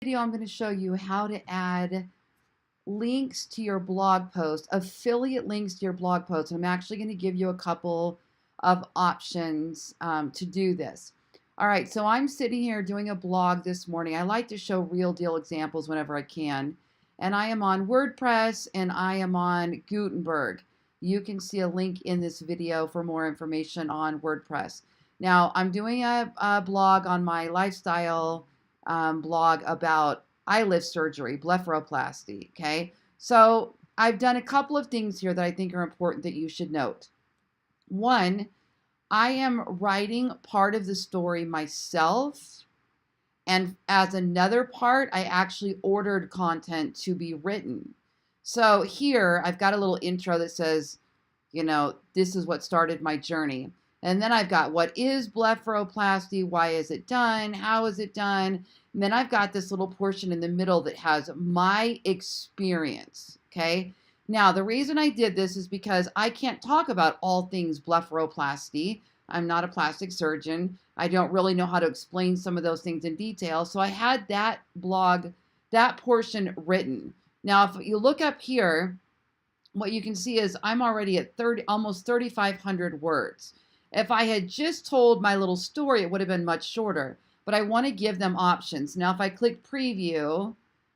video, I'm going to show you how to add links to your blog post, affiliate links to your blog post. I'm actually going to give you a couple of options to do this. All right, so I'm sitting here doing a blog this morning. I like to show real deal examples whenever I can. And I am on WordPress and I am on Gutenberg. You can see a link in this video for more information on WordPress. Now, I'm doing a blog on my lifestyle blog about eyelid surgery, blepharoplasty, okay? So I've done a couple of things here that I think are important that you should note. One, I am writing part of the story myself, and as another part, I actually ordered content to be written. So here, I've got a little intro that says, you know, this is what started my journey. And then I've got what is blepharoplasty, why is it done, how is it done, and then I've got this little portion in the middle that has my experience, okay? Now, the reason I did this is because I can't talk about all things blepharoplasty. I'm not a plastic surgeon. I don't really know how to explain some of those things in detail. So I had that blog, that portion written. Now, if you look up here, what you can see is I'm already at almost 3,500 words. If I had just told my little story, it would have been much shorter, but I want to give them options. Now, if I click preview,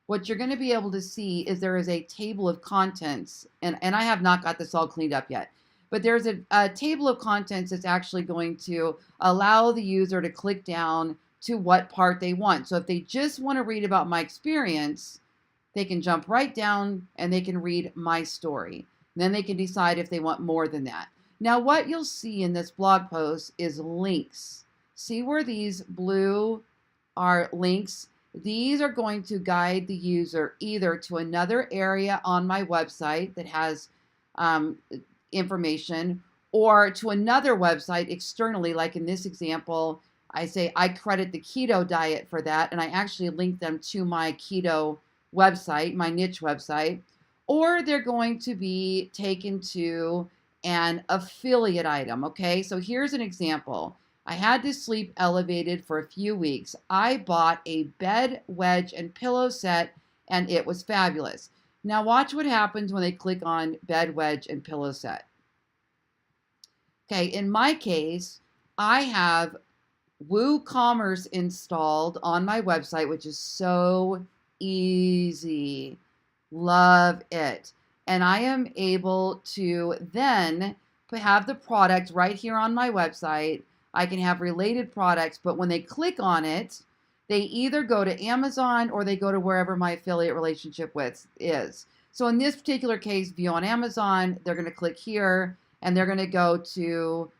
what you're going to be able to see is there is a table of contents, and I have not got this all cleaned up yet, but there's a table of contents that's actually going to allow the user to click down to what part they want. So if they just want to read about my experience, they can jump right down and they can read my story. Then they can decide if they want more than that. Now, what you'll see in this blog post is links. See where these blue are links? These are going to guide the user either to another area on my website that has information, or to another website externally, like in this example, I say I credit the keto diet for that, and I actually link them to my keto website, my niche website, or they're going to be taken to an affiliate item, okay? So here's an example. I had to sleep elevated for a few weeks. I bought a bed, wedge, and pillow set, and it was fabulous. Now watch what happens when they click on bed, wedge, and pillow set. Okay, in my case, I have WooCommerce installed on my website, which is so easy. Love it. And I am able to then have the product right here on my website. I can have related products, but when they click on it, they either go to Amazon or they go to wherever my affiliate relationship with is. So in this particular case, view on Amazon, they're going to click here and they're going to go to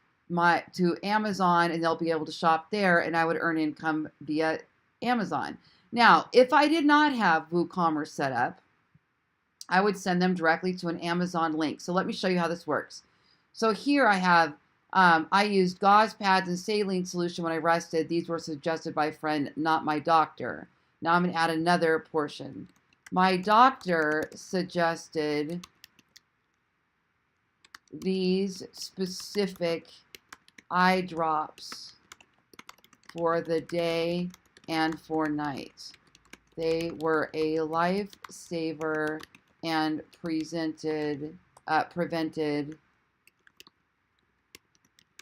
Amazon and they'll be able to shop there, and I would earn income via Amazon. Now, if I did not have WooCommerce set up, I would send them directly to an Amazon link. So let me show you how this works. So here I have, I used gauze pads and saline solution when I rested. These were suggested by a friend, not my doctor. Now I'm going to add another portion. My doctor suggested these specific eye drops for the day and for night. They were a lifesaver and prevented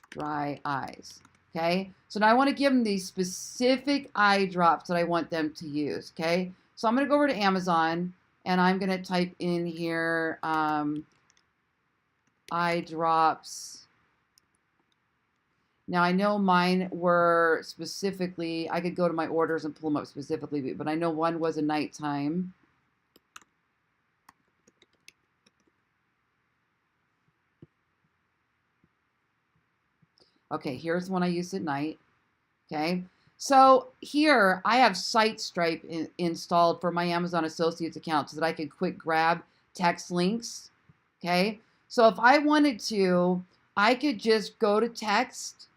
dry eyes. Okay, so now I want to give them these specific eye drops that I want them to use. Okay, so I'm going to go over to Amazon and I'm going to type in here eye drops. Now I know mine were specifically, I could go to my orders and pull them up specifically, but I know one was a nighttime. Okay, here's one I used at night. Okay, so here I have SiteStripe installed for my Amazon Associates account so that I can quick grab text links. Okay, so if I wanted to, I could just go to text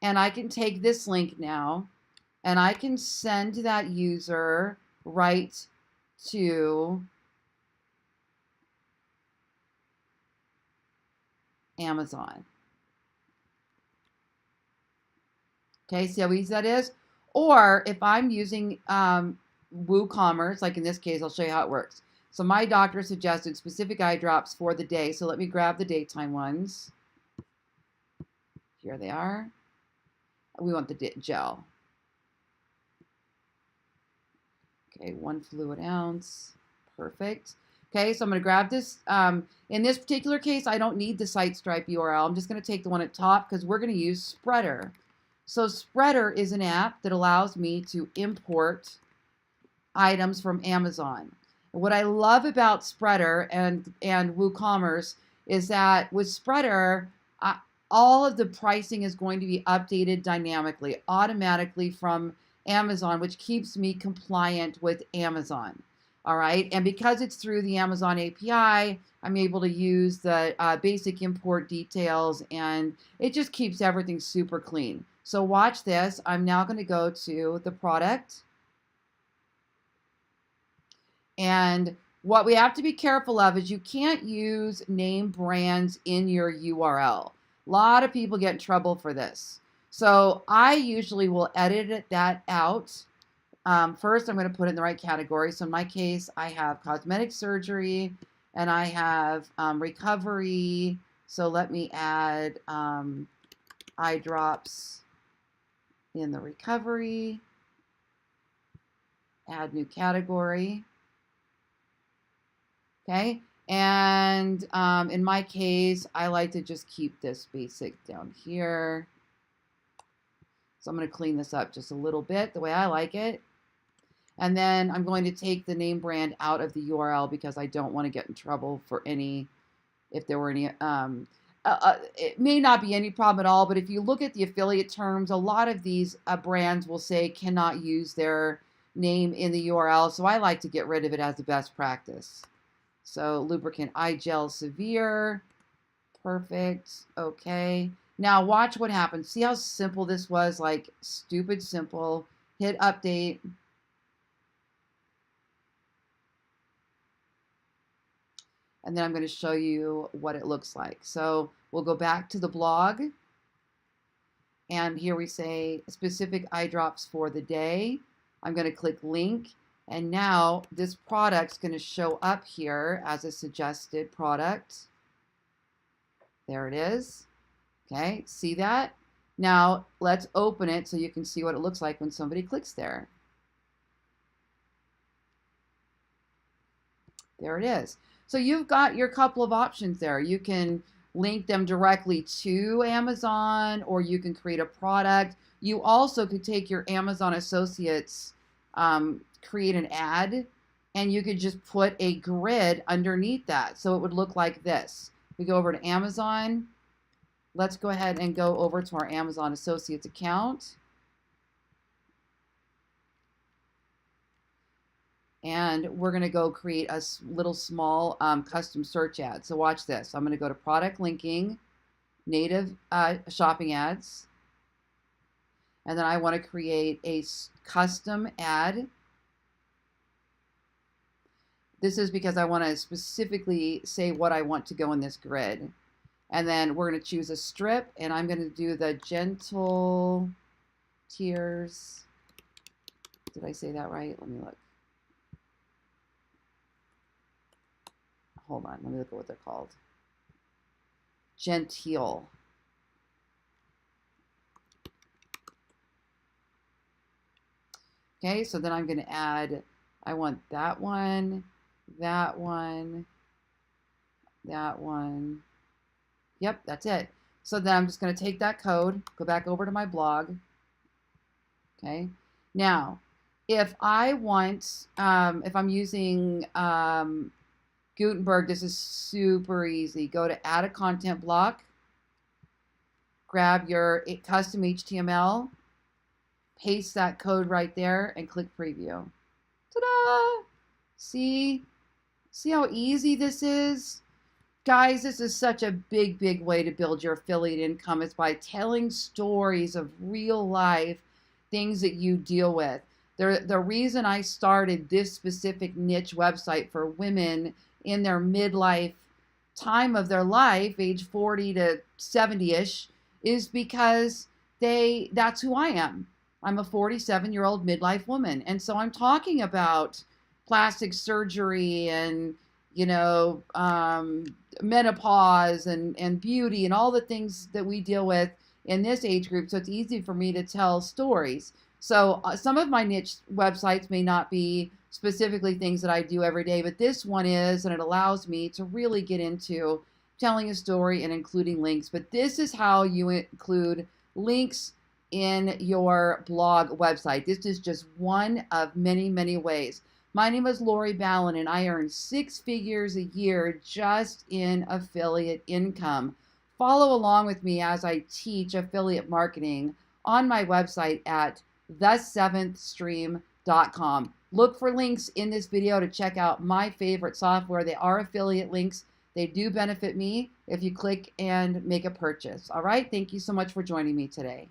and I can take this link now and I can send that user right to Amazon. Okay, see how easy that is? Or if I'm using WooCommerce, like in this case, I'll show you how it works. So my doctor suggested specific eye drops for the day. So let me grab the daytime ones. Here they are. We want the gel. Okay, 1 fluid ounce. Perfect. Okay, so I'm going to grab this. In this particular case, I don't need the SiteStripe URL. I'm just going to take the one at top because we're going to use Spreader. So Spreader is an app that allows me to import items from Amazon. What I love about Spreader and WooCommerce is that with Spreader, all of the pricing is going to be updated dynamically, automatically from Amazon, which keeps me compliant with Amazon. All right, and because it's through the Amazon API, I'm able to use the basic import details, and it just keeps everything super clean. So watch this. I'm now going to go to the product. And what we have to be careful of is you can't use name brands in your URL. A lot of people get in trouble for this. So I usually will edit that out. First, I'm going to put it in the right category. So in my case, I have cosmetic surgery and I have recovery. So let me add eye drops in the recovery. Add new category. Okay, and in my case, I like to just keep this basic down here. So I'm going to clean this up just a little bit the way I like it. And then I'm going to take the name brand out of the URL because I don't want to get in trouble for any, if there were any, it may not be any problem at all, but if you look at the affiliate terms, a lot of these brands will say cannot use their name in the URL. So I like to get rid of it as a best practice. So lubricant eye gel severe, perfect, okay. Now watch what happens. See how simple this was, like stupid simple. Hit update. And then I'm going to show you what it looks like. So we'll go back to the blog. And here we say specific eye drops for the day. I'm going to click link. And now this product's going to show up here as a suggested product. There it is. Okay, see that? Now let's open it so you can see what it looks like when somebody clicks there. There it is. So you've got your couple of options there. You can link them directly to Amazon, or you can create a product. You also could take your Amazon associates, create an ad, and you could just put a grid underneath that. So it would look like this. We go over to Amazon. Let's go ahead and go over to our Amazon Associates account. And we're going to go create a little small custom search ad. So watch this. I'm going to go to product linking, native shopping ads. And then I want to create a custom ad. This is because I want to specifically say what I want to go in this grid. And then we're going to choose a strip, and I'm going to do the gentle tears. Did I say that right? Let me look. Hold on, let me look at what they're called. Genteel. Okay, so then I'm going to add, I want that one, that one, that one. Yep, that's it. So then I'm just going to take that code, go back over to my blog. Okay. Now, if I want, if I'm using Gutenberg, this is super easy. Go to add a content block, grab your custom HTML, paste that code right there, and click preview. Ta-da! See how easy this is? Guys, this is such a big, big way to build your affiliate income. It's by telling stories of real life things that you deal with. The reason I started this specific niche website for women in their midlife time of their life, age 40 to 70-ish, is because that's who I am. I'm a 47-year-old midlife woman. And so I'm talking about plastic surgery and, menopause and beauty and all the things that we deal with in this age group. So it's easy for me to tell stories. So some of my niche websites may not be specifically things that I do every day, but this one is, and it allows me to really get into telling a story and including links. But this is how you include links in your blog website. This is just one of many, many ways. My name is Lori Ballen, and I earn 6 figures a year just in affiliate income. Follow along with me as I teach affiliate marketing on my website at the7thstream.com. Look for links in this video to check out my favorite software. They are affiliate links. They do benefit me if you click and make a purchase. All right. Thank you so much for joining me today.